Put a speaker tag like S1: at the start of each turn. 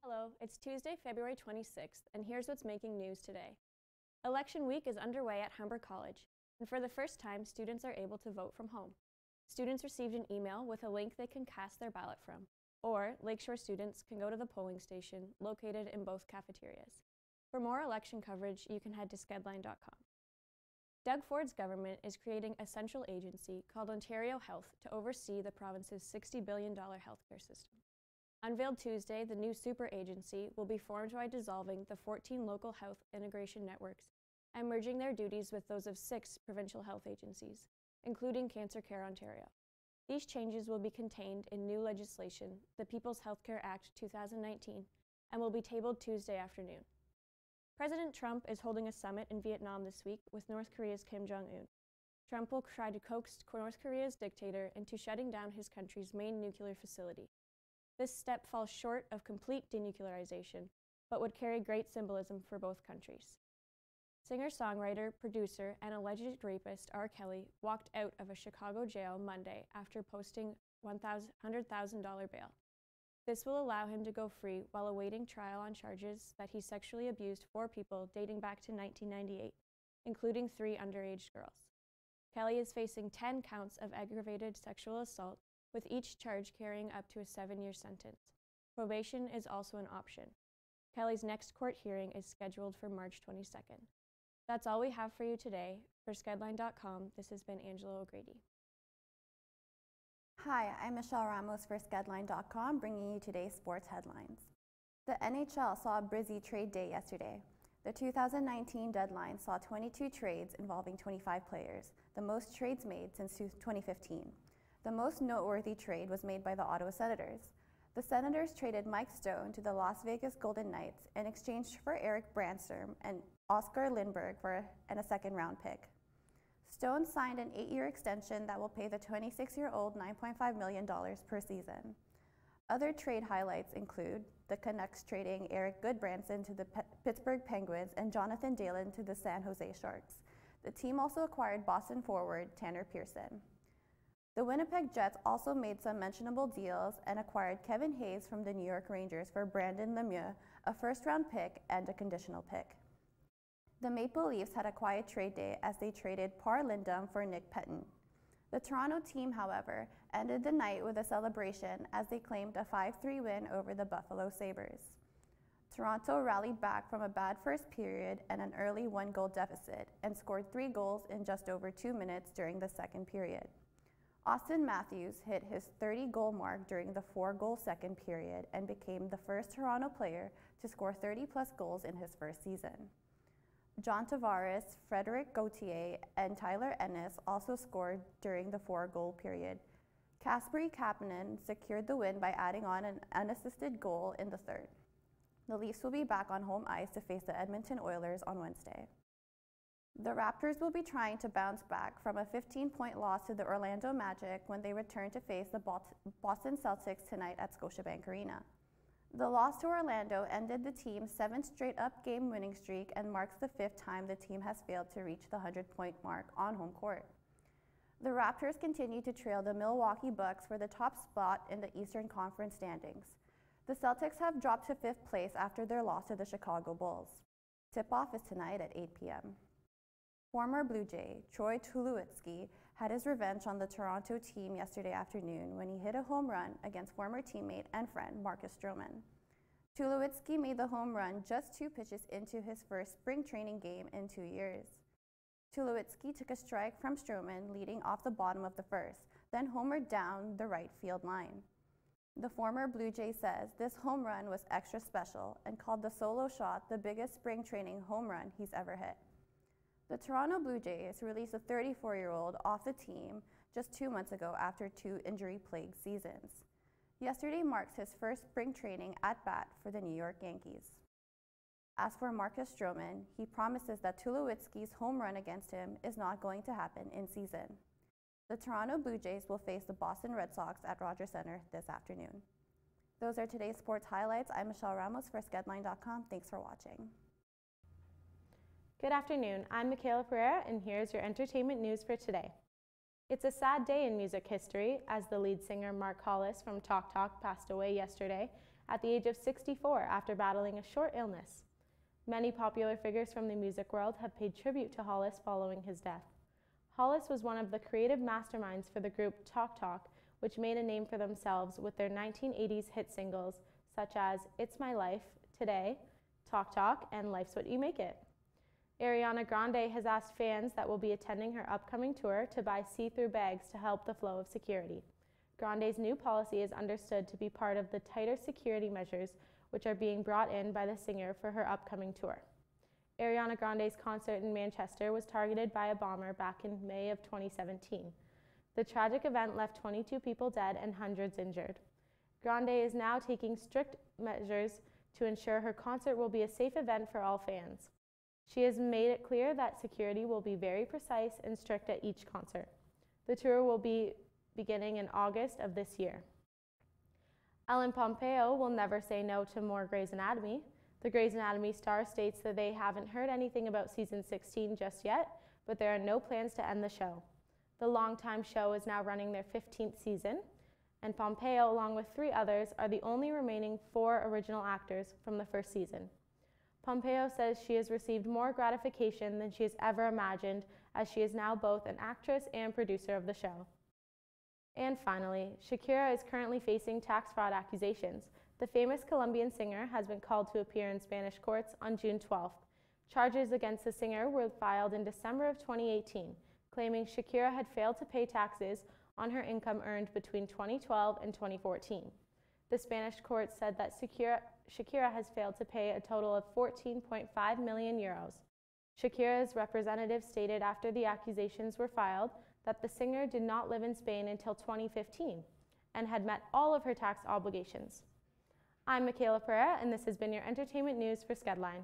S1: Hello, it's Tuesday, February 26th, and here's what's making news today. Election week is underway at Humber College, and for the first time, students are able to vote from home. Students received an email with a link they can cast their ballot from, or Lakeshore students can go to the polling station located in both cafeterias. For more election coverage, you can head to skedline.com. Doug Ford's government is creating a central agency called Ontario Health to oversee the province's $60 billion healthcare system. Unveiled Tuesday, the new super agency will be formed by dissolving the 14 local health integration networks and merging their duties with those of 6 provincial health agencies, including Cancer Care Ontario. These changes will be contained in new legislation, the People's Healthcare Act 2019, and will be tabled Tuesday afternoon. President Trump is holding a summit in Vietnam this week with North Korea's Kim Jong-un. Trump will try to coax North Korea's dictator into shutting down his country's main nuclear facility. This step falls short of complete denuclearization, but would carry great symbolism for both countries. Singer-songwriter, producer, and alleged rapist R. Kelly walked out of a Chicago jail Monday after posting $100,000 bail. This will allow him to go free while awaiting trial on charges that he sexually abused 4 people dating back to 1998, including 3 underage girls. Kelly is facing 10 counts of aggravated sexual assault, with each charge carrying up to a 7-year sentence. Probation is also an option. Kelly's next court hearing is scheduled for March 22nd. That's all we have for you today. For skedline.com, this has been Angela O'Grady.
S2: Hi, I'm Michelle Ramos for skedline.com, bringing you today's sports headlines. The NHL saw a busy trade day yesterday. The 2019 deadline saw 22 trades involving 25 players, the most trades made since 2015. The most noteworthy trade was made by the Ottawa Senators. The Senators traded Mike Stone to the Las Vegas Golden Knights in exchange for Eric Brandstrom and Oscar Lindberg and a second-round pick. Stone signed an 8-year extension that will pay the 26-year-old $9.5 million per season. Other trade highlights include the Canucks trading Eric Goodbranson to the Pittsburgh Penguins and Jonathan Dahlen to the San Jose Sharks. The team also acquired Boston forward Tanner Pearson. The Winnipeg Jets also made some mentionable deals and acquired Kevin Hayes from the New York Rangers for Brandon Lemieux, a first-round pick and a conditional pick. The Maple Leafs had a quiet trade day as they traded Par Lindholm for Nick Pettin. The Toronto team, however, ended the night with a celebration as they claimed a 5-3 win over the Buffalo Sabres. Toronto rallied back from a bad first period and an early 1-goal deficit and scored 3 goals in just over 2 minutes during the second period. Austin Matthews hit his 30-goal mark during the 4-goal second period and became the first Toronto player to score 30-plus goals in his first season. John Tavares, Frederic Gauthier, and Tyler Ennis also scored during the 4-goal period. Kasperi Kapanen secured the win by adding on an unassisted goal in the third. The Leafs will be back on home ice to face the Edmonton Oilers on Wednesday. The Raptors will be trying to bounce back from a 15-point loss to the Orlando Magic when they return to face the Boston Celtics tonight at Scotiabank Arena. The loss to Orlando ended the team's 7th straight-up game winning streak and marks the 5th time the team has failed to reach the 100-point mark on home court. The Raptors continue to trail the Milwaukee Bucks for the top spot in the Eastern Conference standings. The Celtics have dropped to 5th place after their loss to the Chicago Bulls. Tip-off is tonight at 8 p.m. Former Blue Jay Troy Tulowitzki had his revenge on the Toronto team yesterday afternoon when he hit a home run against former teammate and friend Marcus Stroman. Tulowitzki made the home run just 2 pitches into his first spring training game in 2 years. Tulowitzki took a strike from Stroman leading off the bottom of the first, then homered down the right field line. The former Blue Jay says this home run was extra special and called the solo shot the biggest spring training home run he's ever hit. The Toronto Blue Jays released a 34-year-old off the team just 2 months ago after 2 injury-plagued seasons. Yesterday marks his first spring training at bat for the New York Yankees. As for Marcus Stroman, he promises that Tulowitzki's home run against him is not going to happen in season. The Toronto Blue Jays will face the Boston Red Sox at Rogers Center this afternoon. Those are today's sports highlights. I'm Michelle Ramos for skedline.com. Thanks for watching.
S3: Good afternoon. I'm Michaela Pereira, and here's your entertainment news for today. It's a sad day in music history as the lead singer Mark Hollis from Talk Talk passed away yesterday at the age of 64 after battling a short illness. Many popular figures from the music world have paid tribute to Hollis following his death. Hollis was one of the creative masterminds for the group Talk Talk, which made a name for themselves with their 1980s hit singles such as It's My Life, Today, Talk Talk, and Life's What You Make It. Ariana Grande has asked fans that will be attending her upcoming tour to buy see-through bags to help the flow of security. Grande's new policy is understood to be part of the tighter security measures which are being brought in by the singer for her upcoming tour. Ariana Grande's concert in Manchester was targeted by a bomber back in May of 2017. The tragic event left 22 people dead and hundreds injured. Grande is now taking strict measures to ensure her concert will be a safe event for all fans. She has made it clear that security will be very precise and strict at each concert. The tour will be beginning in August of this year. Ellen Pompeo will never say no to more Grey's Anatomy. The Grey's Anatomy star states that they haven't heard anything about season 16 just yet, but there are no plans to end the show. The longtime show is now running their 15th season, and Pompeo, along with 3 others, are the only remaining 4 original actors from the first season. Pompeo says she has received more gratification than she has ever imagined, as she is now both an actress and producer of the show. And finally, Shakira is currently facing tax fraud accusations. The famous Colombian singer has been called to appear in Spanish courts on June 12th. Charges against the singer were filed in December of 2018, claiming Shakira had failed to pay taxes on her income earned between 2012 and 2014. The Spanish court said that Shakira has failed to pay a total of 14.5 million euros. Shakira's representative stated after the accusations were filed that the singer did not live in Spain until 2015 and had met all of her tax obligations. I'm Michaela Pereira, and this has been your entertainment news for Skedline.